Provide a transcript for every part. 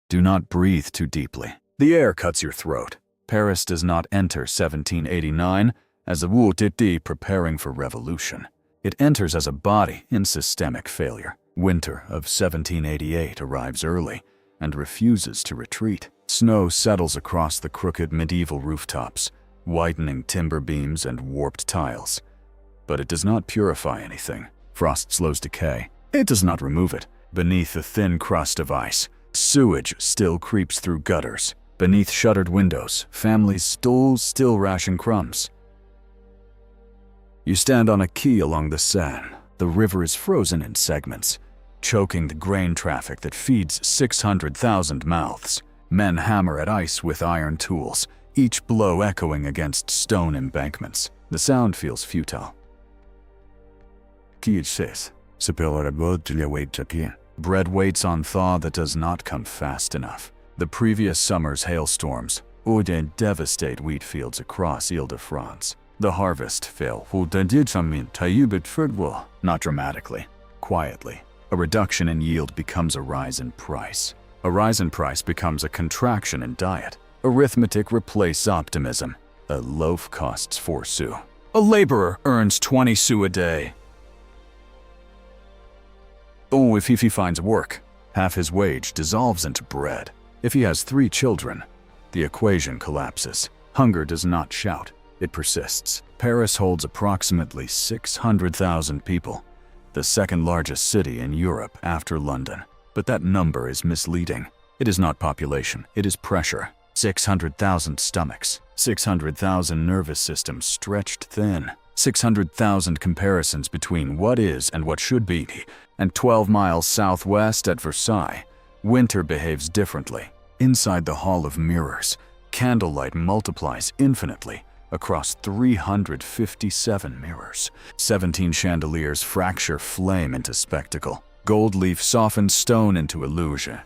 Do not breathe too deeply. The air cuts your throat. Paris does not enter 1789 as a wounded preparing for revolution. It enters as a body in systemic failure. Winter of 1788 arrives early and refuses to retreat. Snow settles across the crooked medieval rooftops, whitening timber beams and warped tiles. But it does not purify anything. Frost slows decay. It does not remove it. Beneath a thin crust of ice, sewage still creeps through gutters. Beneath shuttered windows, families still ration crumbs. You stand on a quay along the Seine. The river is frozen in segments, choking the grain traffic that feeds 600,000 mouths. Men hammer at ice with iron tools, each blow echoing against stone embankments. The sound feels futile. Bread waits on thaw that does not come fast enough. The previous summer's hailstorms would devastate wheat fields across Ile-de-France. The harvest fail. Not dramatically, quietly. A reduction in yield becomes a rise in price. A rise in price becomes a contraction in diet. Arithmetic replaces optimism. A loaf costs 4 sous. A laborer earns 20 sous a day. Oh, if he finds work, half his wage dissolves into bread. If he has 3 children, the equation collapses. Hunger does not shout, it persists. Paris holds approximately 600,000 people, the second largest city in Europe after London. But that number is misleading. It is not population, it is pressure. 600,000 stomachs, 600,000 nervous systems stretched thin, 600,000 comparisons between what is and what should be. And 12 miles southwest at Versailles, winter behaves differently. Inside the Hall of Mirrors, candlelight multiplies infinitely across 357 mirrors. 17 chandeliers fracture flame into spectacle. Gold leaf softens stone into illusion.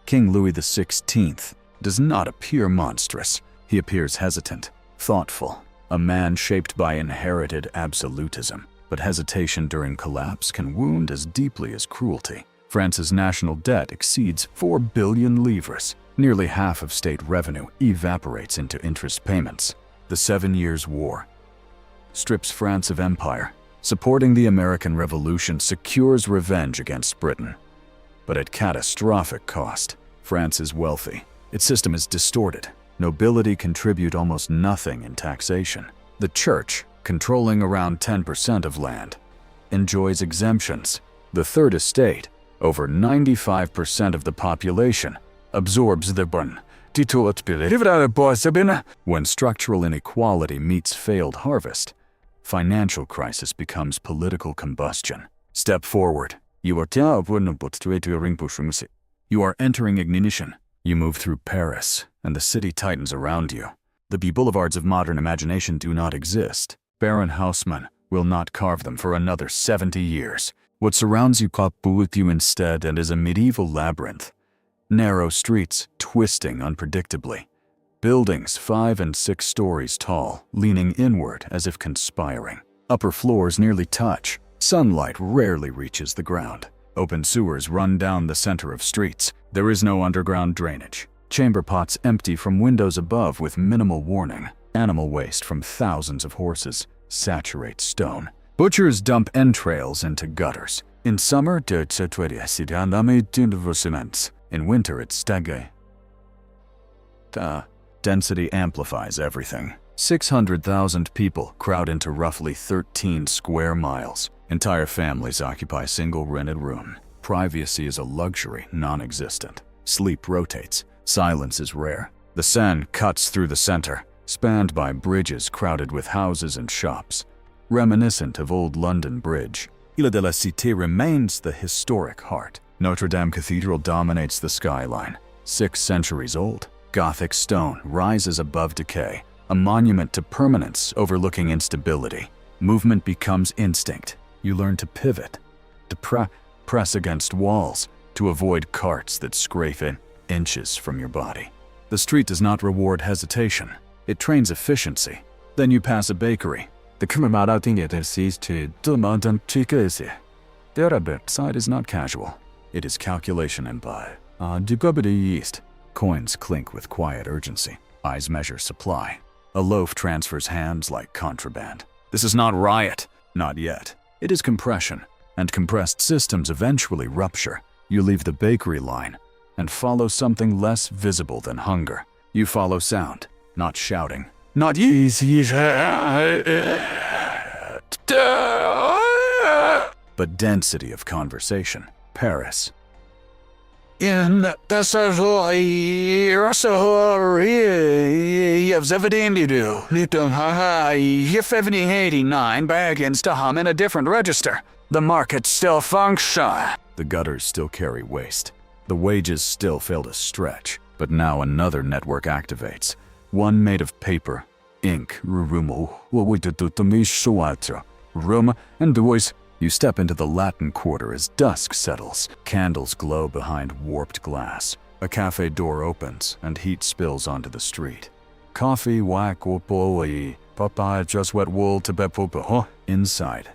King Louis XVI does not appear monstrous. He appears hesitant, thoughtful, a man shaped by inherited absolutism. But hesitation during collapse can wound as deeply as cruelty. France's national debt exceeds 4 billion livres. Nearly half of state revenue evaporates into interest payments. The 7 Years' War strips France of empire. Supporting the American Revolution secures revenge against Britain. But at catastrophic cost. France is wealthy. Its system is distorted. Nobility contribute almost nothing in taxation. The church, controlling around 10% of land, enjoys exemptions. The Third Estate, over 95% of the population, absorbs the burden. When structural inequality meets failed harvest, financial crisis becomes political combustion. Step forward. You are entering ignition. You move through Paris, and the city tightens around you. The boulevards of modern imagination do not exist. Baron Haussmann will not carve them for another 70 years. What surrounds you couple with you instead and is a medieval labyrinth. Narrow streets twisting unpredictably. Buildings 5 and 6 stories tall, leaning inward as if conspiring. Upper floors nearly touch. Sunlight rarely reaches the ground. Open sewers run down the center of streets. There is no underground drainage. Chamber pots empty from windows above with minimal warning. Animal waste from thousands of horses saturates stone. Butchers dump entrails into gutters. In summer, in winter it's stagge. Density amplifies everything. 600,000 people crowd into roughly 13 square miles. Entire families occupy a single rented room. Privacy is a luxury, non-existent. Sleep rotates. Silence is rare. The Seine cuts through the center, spanned by bridges crowded with houses and shops. Reminiscent of Old London Bridge, Ile de la Cité remains the historic heart. Notre Dame Cathedral dominates the skyline. 6 centuries old, Gothic stone rises above decay, a monument to permanence overlooking instability. Movement becomes instinct. You learn to pivot, to press against walls, to avoid carts that scrape in inches from your body. The street does not reward hesitation. It trains efficiency. Then you pass a bakery. The outside is not casual. It is calculation and buy. Dugubity yeast. Coins clink with quiet urgency. Eyes measure supply. A loaf transfers hands like contraband. This is not riot. Not yet. It is compression. And compressed systems eventually rupture. You leave the bakery line and follow something less visible than hunger. You follow sound, not shouting. Not easy, but density of conversation. Paris. In the if 89 begins to hum in a different register. The markets still function. The gutters still carry waste. The wages still fail to stretch. But now another network activates. One made of paper, ink, room, and voice. You step into the Latin Quarter as dusk settles. Candles glow behind warped glass. A cafe door opens and heat spills onto the street. Coffee, whack, papa, just wet wool to bepo. Inside,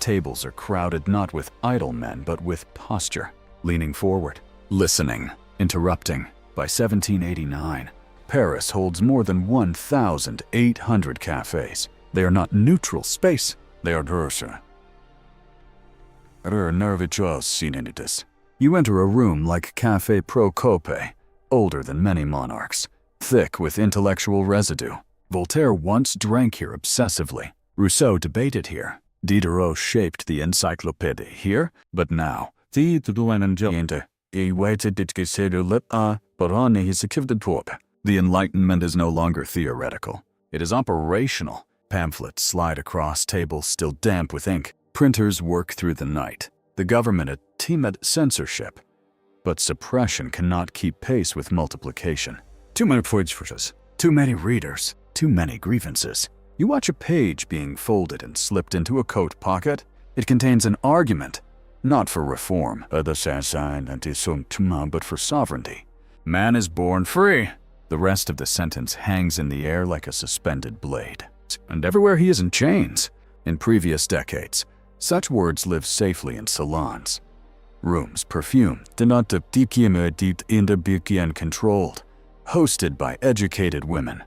tables are crowded not with idle men but with posture. Leaning forward, listening, interrupting. By 1789, Paris holds more than 1,800 cafes. They are not neutral space, they are Versailles. You enter a room like Café Procope, older than many monarchs, thick with intellectual residue. Voltaire once drank here obsessively. Rousseau debated here. Diderot shaped the encyclopedia here, but now, the Enlightenment is no longer theoretical. It is operational. Pamphlets slide across tables still damp with ink. Printers work through the night. The government a team at censorship. But suppression cannot keep pace with multiplication. Too many forges, too many readers, too many grievances. You watch a page being folded and slipped into a coat pocket. It contains an argument, not for reform, but for sovereignty. Man is born free. The rest of the sentence hangs in the air like a suspended blade. And everywhere he is in chains. In previous decades, such words live safely in salons. Rooms perfumed, and controlled, hosted by educated women,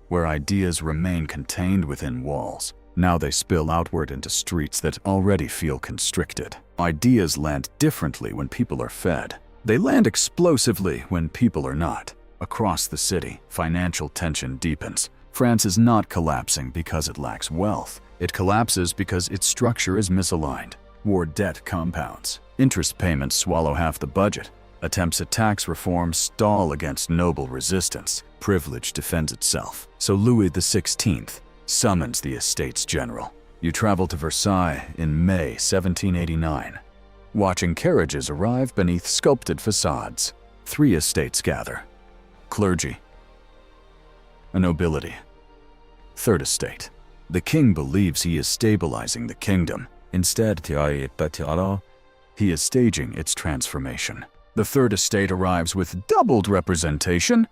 where ideas remain contained within walls. Now they spill outward into streets that already feel constricted. Ideas land differently when people are fed. They land explosively when people are not. Across the city, financial tension deepens. France is not collapsing because it lacks wealth. It collapses because its structure is misaligned. War debt compounds. Interest payments swallow half the budget. Attempts at tax reform stall against noble resistance. Privilege defends itself. So Louis XVI summons the Estates General. You travel to Versailles in May 1789. Watching carriages arrive beneath sculpted facades. 3 estates gather. Clergy. A nobility. 3rd estate. The king believes he is stabilizing the kingdom. Instead, he is staging its transformation. The 3rd estate arrives with doubled representation,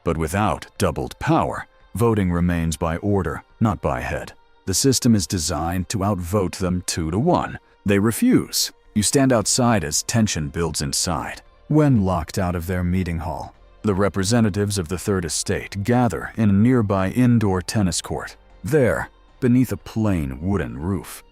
but without doubled power. Voting remains by order, not by head. The system is designed to outvote them 2-1. They refuse. You stand outside as tension builds inside. When locked out of their meeting hall, the representatives of the 3rd estate gather in a nearby indoor tennis court. There, beneath a plain wooden roof,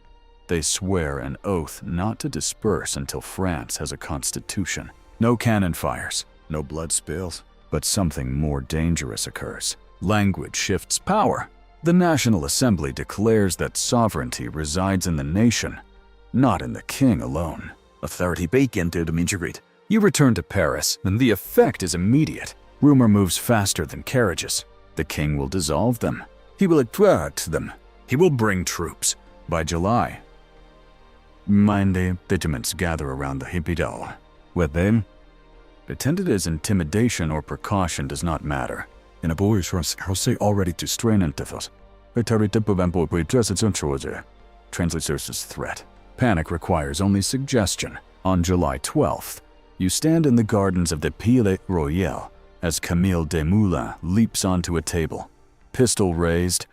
they swear an oath not to disperse until France has a constitution. No cannon fires, no blood spills, but something more dangerous occurs. Language shifts power. The National Assembly declares that sovereignty resides in the nation, not in the king alone. Authority baked into the integrate. You return to Paris, and the effect is immediate. Rumor moves faster than carriages. The king will dissolve them. He will attract them. He will bring troops. By July, many regiments gather around the Hippido. With them, pretended as intimidation or precaution does not matter. In a boyish house already to strain into those. Translates as threat. Panic requires only suggestion. On July 12th, you stand in the gardens of the Palais Royal as Camille Desmoulins leaps onto a table, pistol raised,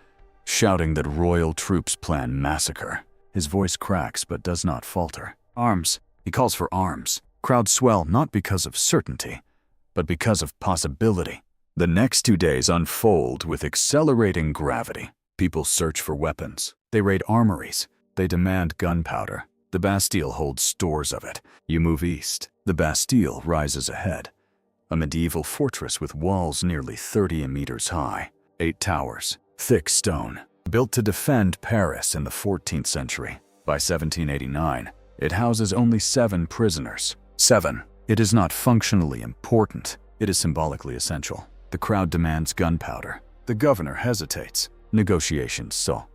shouting that royal troops plan massacre. His voice cracks but does not falter. Arms. He calls for arms. Crowds swell not because of certainty, but because of possibility. The next 2 days unfold with accelerating gravity. People search for weapons. They raid armories. They demand gunpowder. The Bastille holds stores of it. You move east. The Bastille rises ahead. A medieval fortress with walls nearly 30 meters high. 8 towers, thick stone, built to defend Paris in the 14th century. By 1789, it houses only 7 prisoners. 7. It is not functionally important. It is symbolically essential. The crowd demands gunpowder. The governor hesitates. Negotiations so.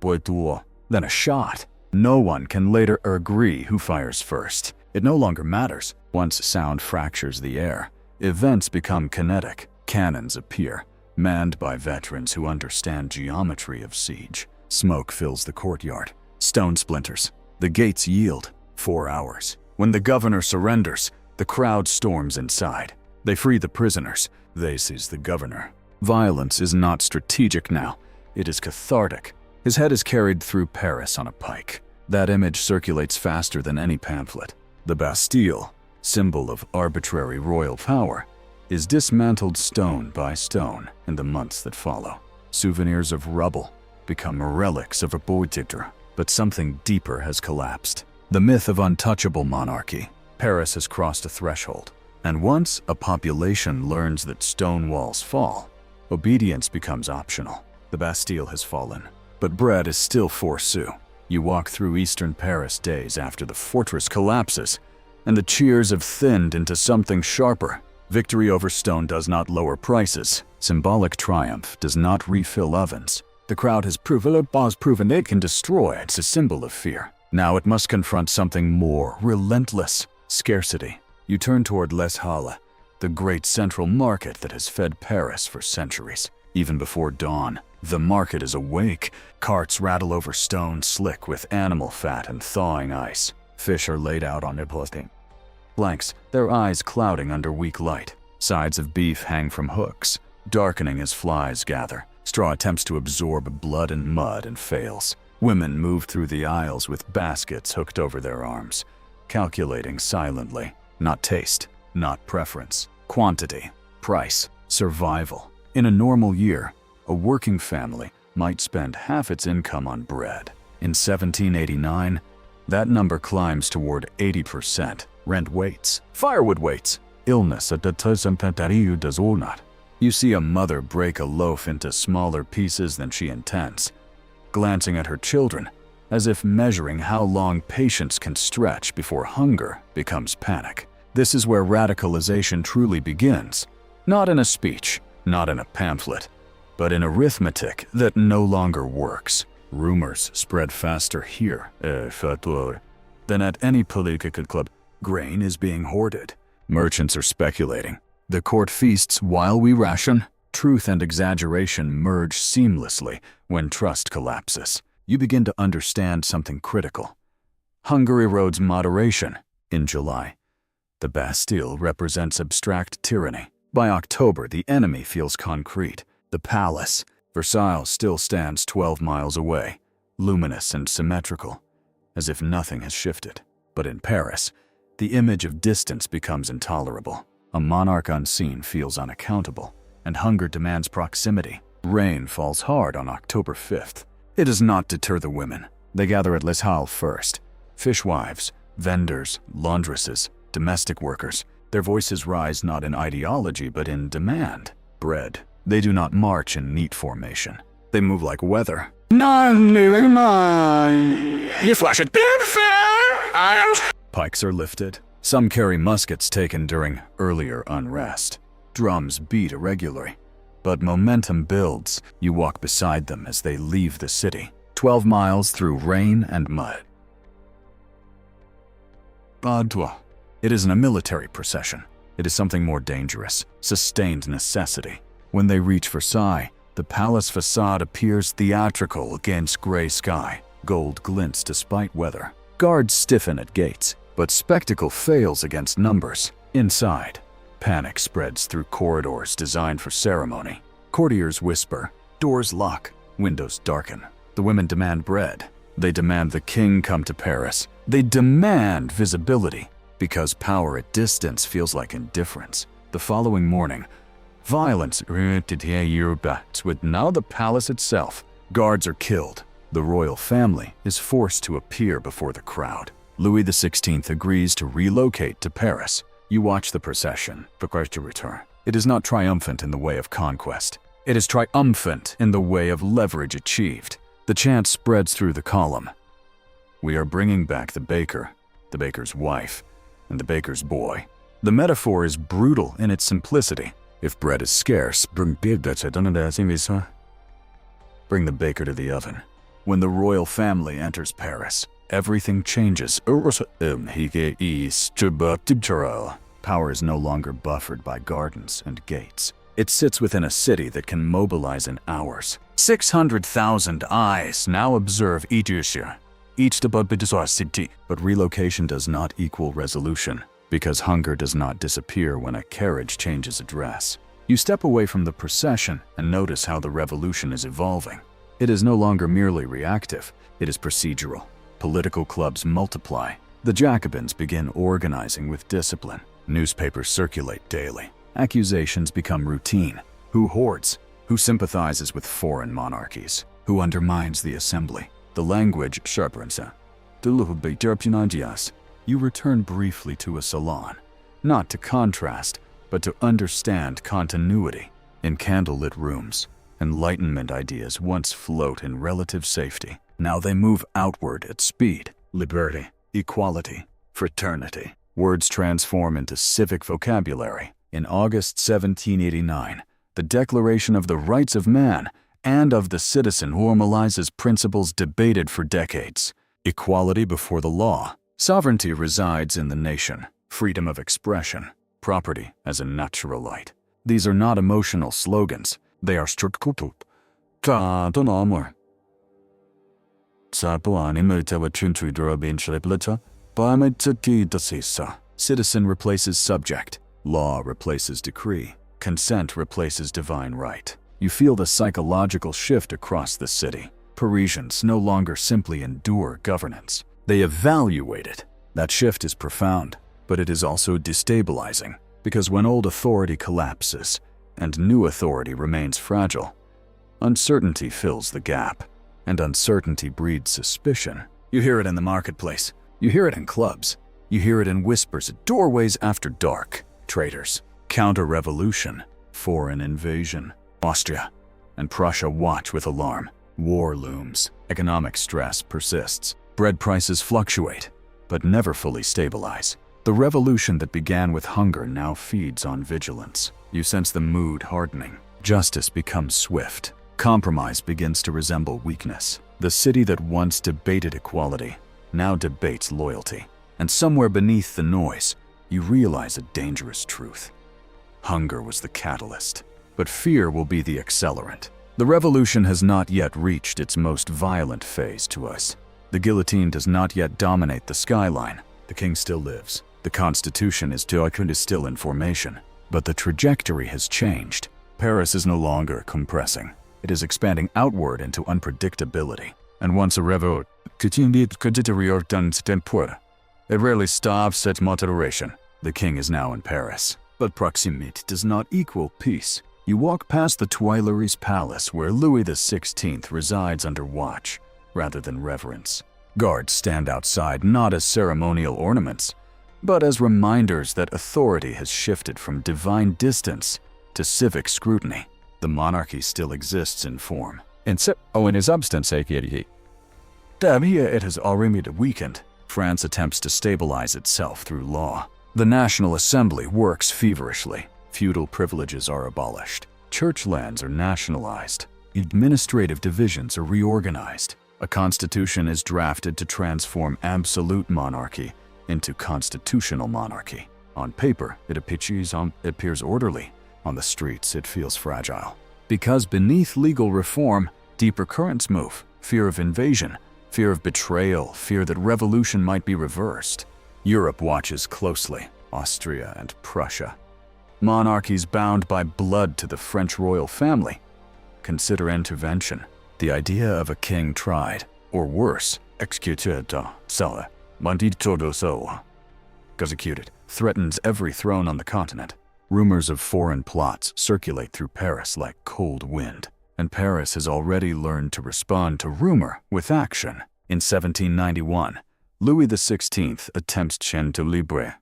Then a shot. No one can later agree who fires first. It no longer matters. Once sound fractures the air, events become kinetic. Cannons appear, manned by veterans who understand geometry of siege. Smoke fills the courtyard. Stone splinters. The gates yield. 4 hours. When the governor surrenders, the crowd storms inside. They free the prisoners. They seize the governor. Violence is not strategic now. It is cathartic. His head is carried through Paris on a pike. That image circulates faster than any pamphlet. The Bastille, symbol of arbitrary royal power, is dismantled stone by stone in the months that follow. Souvenirs of rubble become relics of a boititer, but something deeper has collapsed. The myth of untouchable monarchy. Paris has crossed a threshold, and once a population learns that stone walls fall, obedience becomes optional. The Bastille has fallen, but bread is still 4 sous. You walk through eastern Paris days after the fortress collapses, and the cheers have thinned into something sharper. Victory over stone does not lower prices. Symbolic triumph does not refill ovens. The crowd has proven it can destroy. It's a symbol of fear. Now it must confront something more relentless: scarcity. You turn toward Les Halles, the great central market that has fed Paris for centuries. Even before dawn, the market is awake. Carts rattle over stone slick with animal fat and thawing ice. Fish are laid out on planks, their eyes clouding under weak light. Sides of beef hang from hooks, darkening as flies gather. Straw attempts to absorb blood and mud and fails. Women move through the aisles with baskets hooked over their arms, calculating silently. Not taste, not preference. Quantity, price, survival. In a normal year, a working family might spend half its income on bread. In 1789, that number climbs toward 80%. Rent waits, firewood waits, illness does not. You see a mother break a loaf into smaller pieces than she intends, glancing at her children as if measuring how long patience can stretch before hunger becomes panic. This is where radicalization truly begins. Not in a speech, not in a pamphlet, but in arithmetic that no longer works. Rumors spread faster here than at any political club. Grain is being hoarded. Merchants are speculating. The court feasts while we ration. Truth and exaggeration merge seamlessly when trust collapses. You begin to understand something critical. Hunger erodes moderation. In July, the Bastille represents abstract tyranny. By October, the enemy feels concrete. The palace, Versailles, still stands 12 miles away, luminous and symmetrical, as if nothing has shifted. But in Paris, the image of distance becomes intolerable. A monarch unseen feels unaccountable, and hunger demands proximity. Rain falls hard on October 5th. It does not deter the women. They gather at Les Halles first. Fishwives, vendors, laundresses, domestic workers. Their voices rise not in ideology but in demand. Bread. They do not march in neat formation. They move like weather. You flash it. Pikes are lifted. Some carry muskets taken during earlier unrest. Drums beat irregularly, but momentum builds. You walk beside them as they leave the city. 12 miles through rain and mud. It isn't a military procession. It is something more dangerous, sustained necessity. When they reach Versailles, the palace facade appears theatrical against gray sky. Gold glints despite weather. Guards stiffen at gates, but spectacle fails against numbers. Inside, panic spreads through corridors designed for ceremony. Courtiers whisper, doors lock, windows darken. The women demand bread. They demand the king come to Paris. They demand visibility. because power at distance feels like indifference. The following morning, violence with now the palace itself. Guards are killed. The royal family is forced to appear before the crowd. Louis XVI agrees to relocate to Paris. You watch the procession, prepares to return. It is not triumphant in the way of conquest. It is triumphant in the way of leverage achieved. The chant spreads through the column. We are bringing back the baker, the baker's wife, and the baker's boy. The metaphor is brutal in its simplicity. If bread is scarce, bring the baker to the oven. When the royal family enters Paris, everything changes. Power is no longer buffered by gardens and gates. It sits within a city that can mobilize in hours. 600,000 eyes now observe each issue. But relocation does not equal resolution, because hunger does not disappear when a carriage changes address. You step away from the procession and notice how the revolution is evolving. It is no longer merely reactive, it is procedural. Political clubs multiply. The Jacobins begin organizing with discipline. Newspapers circulate daily. Accusations become routine. Who hoards? Who sympathizes with foreign monarchies? Who undermines the assembly? The language sharpens. You return briefly to a salon, not to contrast, but to understand continuity. In candlelit rooms, Enlightenment ideas once float in relative safety. Now they move outward at speed. Liberty, equality, fraternity. Words transform into civic vocabulary. In August 1789, the Declaration of the Rights of Man and of the Citizen formalizes principles debated for decades. Equality before the law. Sovereignty resides in the nation. Freedom of expression. Property as a natural right. These are not emotional slogans. They are structural. Citizen replaces subject. Law replaces decree. Consent replaces divine right. You feel the psychological shift across the city. Parisians no longer simply endure governance. They evaluate it. That shift is profound, but it is also destabilizing, because when old authority collapses and new authority remains fragile, uncertainty fills the gap, and uncertainty breeds suspicion. You hear it in the marketplace. You hear it in clubs. You hear it in whispers at doorways after dark. Traitors, counter-revolution, foreign invasion. Austria and Prussia watch with alarm. War looms. Economic stress persists. Bread prices fluctuate, but never fully stabilize. The revolution that began with hunger now feeds on vigilance. You sense the mood hardening. Justice becomes swift. Compromise begins to resemble weakness. The city that once debated equality now debates loyalty. And somewhere beneath the noise, you realize a dangerous truth. Hunger was the catalyst, but fear will be the accelerant. The revolution has not yet reached its most violent phase to us. The guillotine does not yet dominate the skyline. The king still lives. The Constitution is still in formation. But the trajectory has changed. Paris is no longer compressing. It is expanding outward into unpredictability. And once a revolt, it rarely stops at moderation. The king is now in Paris. But proximity does not equal peace. You walk past the Tuileries Palace where Louis XVI resides under watch, rather than reverence. Guards stand outside not as ceremonial ornaments, but as reminders that authority has shifted from divine distance to civic scrutiny. The monarchy still exists in form. In his substance, it has already weakened. France attempts to stabilize itself through law. The National Assembly works feverishly. Feudal privileges are abolished. Church lands are nationalized. Administrative divisions are reorganized. A constitution is drafted to transform absolute monarchy into constitutional monarchy. On paper, it appears orderly. On the streets, it feels fragile. Because beneath legal reform, deeper currents move. Fear of invasion, fear of betrayal, fear that revolution might be reversed. Europe watches closely. Austria and Prussia. Monarchies bound by blood to the French royal family. Consider intervention. The idea of a king tried, or worse, executed, executed, threatens every throne on the continent. Rumors of foreign plots circulate through Paris like cold wind, and Paris has already learned to respond to rumor with action. In 1791, Louis XVI attempts Chien to Libre.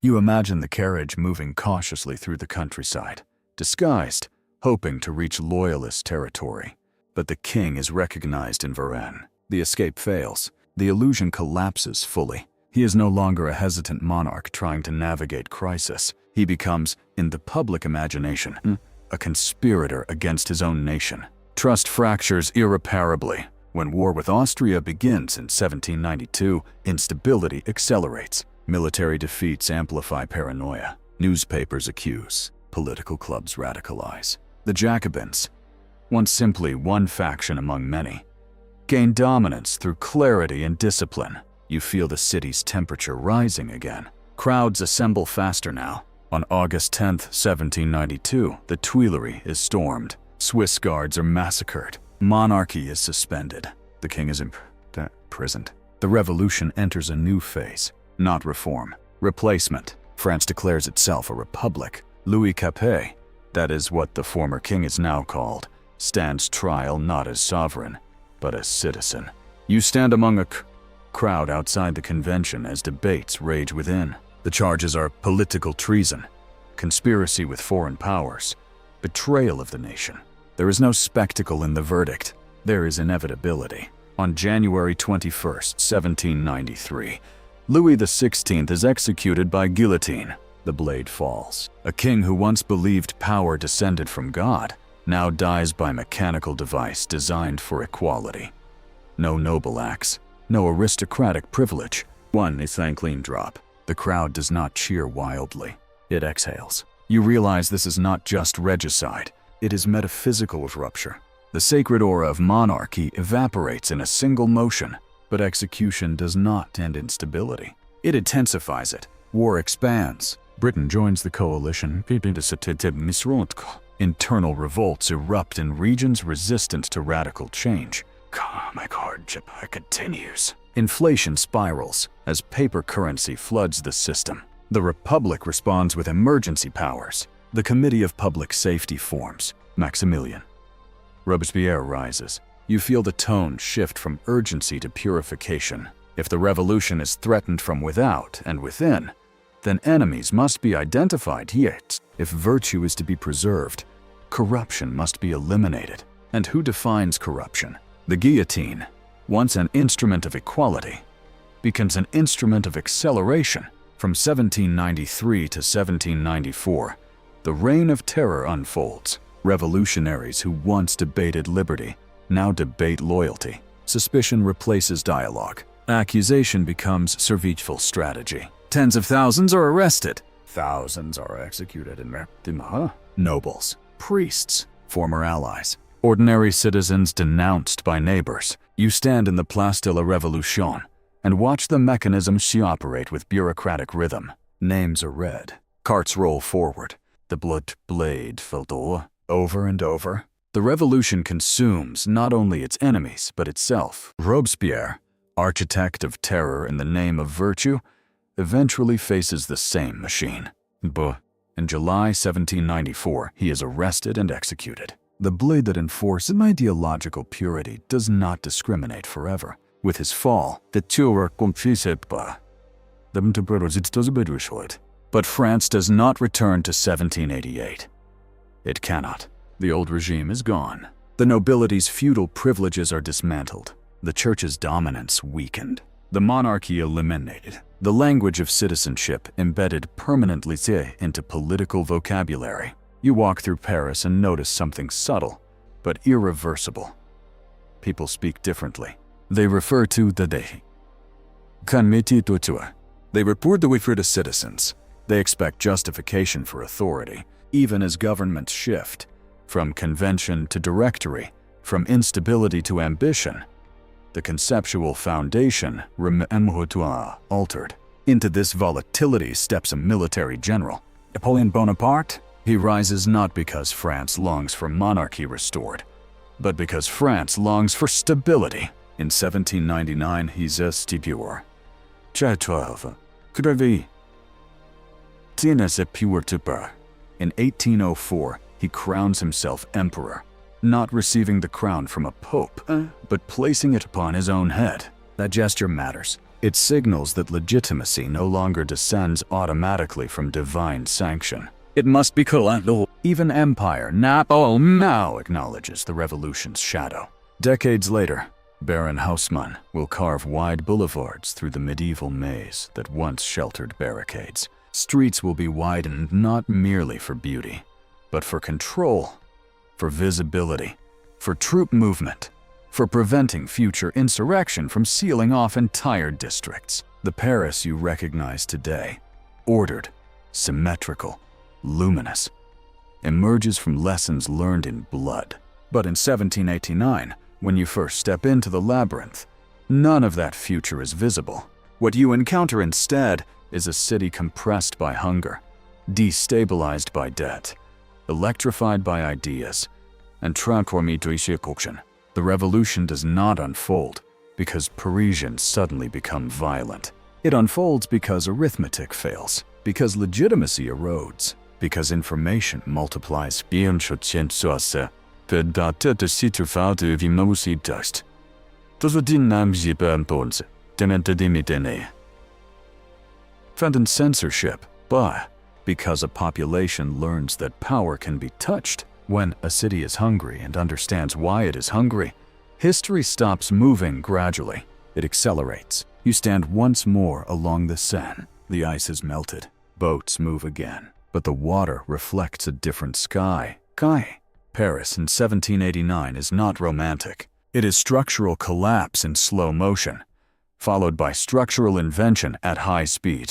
You imagine the carriage moving cautiously through the countryside, disguised, hoping to reach loyalist territory. But the king is recognized in Varennes. The escape fails. The illusion collapses fully. He is no longer a hesitant monarch trying to navigate crisis. He becomes, in the public imagination, a conspirator against his own nation. Trust fractures irreparably. When war with Austria begins in 1792, instability accelerates. Military defeats amplify paranoia. Newspapers accuse. Political clubs radicalize. The Jacobins, once simply one faction among many, gain dominance through clarity and discipline. You feel the city's temperature rising again. Crowds assemble faster now. On August 10, 1792, the Tuileries is stormed. Swiss guards are massacred. Monarchy is suspended. The king is imprisoned. The revolution enters a new phase. Not reform. Replacement. France declares itself a republic. Louis Capet, that is what the former king is now called, stands trial not as sovereign, but as citizen. You stand among a crowd outside the convention as debates rage within. The charges are political treason, conspiracy with foreign powers, betrayal of the nation. There is no spectacle in the verdict. There is inevitability. On January 21, 1793, Louis XVI is executed by guillotine. The blade falls. A king who once believed power descended from God now dies by mechanical device designed for equality. No noble acts, no aristocratic privilege. One is a clean drop. The crowd does not cheer wildly. It exhales. You realize this is not just regicide. It is metaphysical rupture. The sacred aura of monarchy evaporates in a single motion, but execution does not end in stability. It intensifies it. War expands. Britain joins the coalition. Internal revolts erupt in regions resistant to radical change. Economic hardship continues. Inflation spirals as paper currency floods the system. The Republic responds with emergency powers. The Committee of Public Safety forms. Maximilian. Robespierre rises. You feel the tone shift from urgency to purification. If the revolution is threatened from without and within, then enemies must be identified. Yet, if virtue is to be preserved, corruption must be eliminated. And who defines corruption? The guillotine, once an instrument of equality, becomes an instrument of acceleration. From 1793 to 1794, the reign of terror unfolds. Revolutionaries who once debated liberty now debate loyalty. Suspicion replaces dialogue. Accusation becomes survival strategy. Tens of thousands are arrested. Thousands are executed in nobles, priests, former allies, ordinary citizens denounced by neighbors. You stand in the Place de la Révolution and watch the mechanism operate with bureaucratic rhythm. Names are read. Carts roll forward. The blood blade fell over and over. The revolution consumes not only its enemies, but itself. Robespierre, architect of terror in the name of virtue, eventually faces the same machine. In July 1794, he is arrested and executed. The blade that enforces ideological purity does not discriminate forever. With his fall, the Tuileries but France does not return to 1788. It cannot. The old regime is gone. The nobility's feudal privileges are dismantled. The church's dominance weakened. The monarchy eliminated. The language of citizenship embedded permanently into political vocabulary. You walk through Paris and notice something subtle, but irreversible. People speak differently. They refer to the day. They report the way for the citizens. They expect justification for authority, even as governments shift. From convention to directory, from instability to ambition, the conceptual foundation altered. Into this volatility steps a military general. Napoleon Bonaparte? He rises not because France longs for monarchy restored, but because France longs for stability. In 1799, he's a stupor. Chai 12. Crevi. Tienes pure tuper. In 1804, he crowns himself emperor, not receiving the crown from a pope, but placing it upon his own head. That gesture matters. It signals that legitimacy no longer descends automatically from divine sanction. It must be collateral. Even empire now acknowledges the revolution's shadow. Decades later, Baron Haussmann will carve wide boulevards through the medieval maze that once sheltered barricades. Streets will be widened not merely for beauty, but for control, for visibility, for troop movement, for preventing future insurrection from sealing off entire districts. The Paris you recognize today, ordered, symmetrical, luminous, emerges from lessons learned in blood. But in 1789, when you first step into the labyrinth, none of that future is visible. What you encounter instead is a city compressed by hunger, destabilized by debt, electrified by ideas, and transformed by corruption. The revolution does not unfold because Parisians suddenly become violent. It unfolds because arithmetic fails, because legitimacy erodes, because information multiplies. And censorship, but because a population learns that power can be touched. When a city is hungry and understands why it is hungry, history stops moving gradually. It accelerates. You stand once more along the Seine. The ice is melted. Boats move again. But the water reflects a different sky. Paris in 1789 is not romantic. It is structural collapse in slow motion, followed by structural invention at high speed.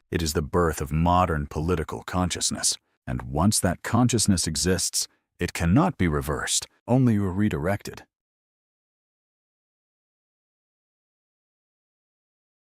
It is the birth of modern political consciousness. And once that consciousness exists, it cannot be reversed, only redirected.